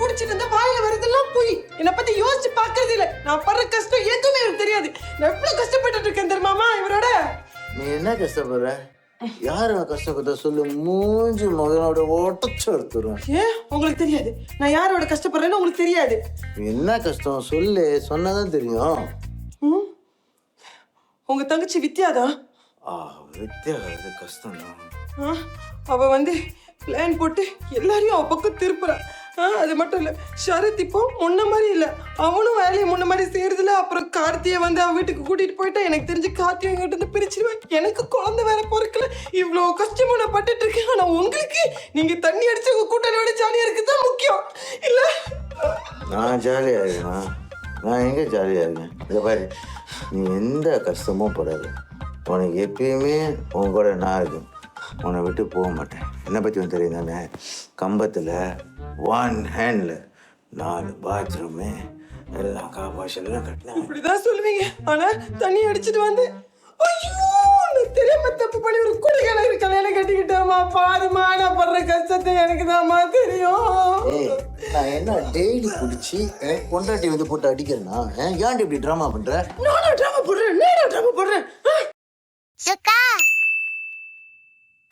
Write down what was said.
குடிச்சிட்டு இருந்தா வாயில வரதெல்லாம் போய் என்னை பத்தி யோசிச்சு பாக்குறது இல்ல. நான் படுற கஷ்டம் எதுவுமே எனக்கு தெரியாது. நான் எவ்வளவு கஷ்டப்பட்டு இருக்கேன் தெரியுமாமா இவரோட. நீ என்ன கஷ்டப்படுற? யாரு கஷ்டப்பட்ட சொல்லு, மூஞ்சி மகனோட ஒட்டச்சு எடுத்துருவேன். ஏன் உங்களுக்கு தெரியாது நான் யாரோட கஷ்டப்படுறேன்னு? உங்களுக்கு தெரியாது. என்ன கஷ்டம் சொல்லு, சொன்னாதான் தெரியும். உங்க தங்கச்சி வித்யாதான். வித்யா கஷ்டம் தான். அவ வந்து பிளான் போட்டு எல்லாரையும் அவ பக்கம் திருப்புறான். அது மட்டும் இல்ல, ஷரத் இப்போ முன்ன மாதிரி இல்ல, அவனும் வேலையை முன்ன மாதிரி செய்யறதுல. அப்புறம் கார்த்தியை வந்து அவன் வீட்டுக்கு கூட்டிட்டு போயிட்டா எனக்கு தெரிஞ்சு கார்த்தியை என்கிட்ட இருந்து பிரிச்சிருவேன். எனக்கு குழந்தை வேற பொறுக்கல. இவ்வளவு கஷ்டமும் நான் பட்டுட்டு இருக்கேன். ஆனா உங்களுக்கு நீங்க தண்ணி அடிச்சு உங்க கூட்டணியோட ஜாலியா இருக்குதான் முக்கியம் இல்ல? நான் ஜாலியா இருக்கேன். நான் எங்க ஜாலியா இருக்கேன்? இதை பாரு, நீ எந்த கஷ்டமும் படாது. உனக்கு எப்பயுமே உன் கூட நான் இருக்கேன். உன்னை விட்டு போக மாட்டேன். என்னை பற்றி வந்து தெரியும் தானே? கம்பத்தில் 1 ஹேண்டில் 4 பாத்ரூமு எல்லாம் காப்பாஷெல்லாம் கட்டினேன். இப்படிதான் சொல்லுவீங்க. ஆனா தண்ணி அடிச்சுட்டு வந்து ஐயோ நான் தெரியாம தப்பு பண்ணி ஒரு குடிகாரர் கல்யாணம் கட்டிக்கிட்டேம்மா. பாருமா நான் படுற கஷ்டத்தை எனக்கு தான்மா தெரியும். நான் என்ன டெய்லி குடிச்சு எனக்கு கொண்டாட்டி வந்து போட்டு அடிக்கிறேன்னா? ஏன்டி இப்படி ட்ராமா பண்ற? நானும் ட்ராமா போடுறேன்.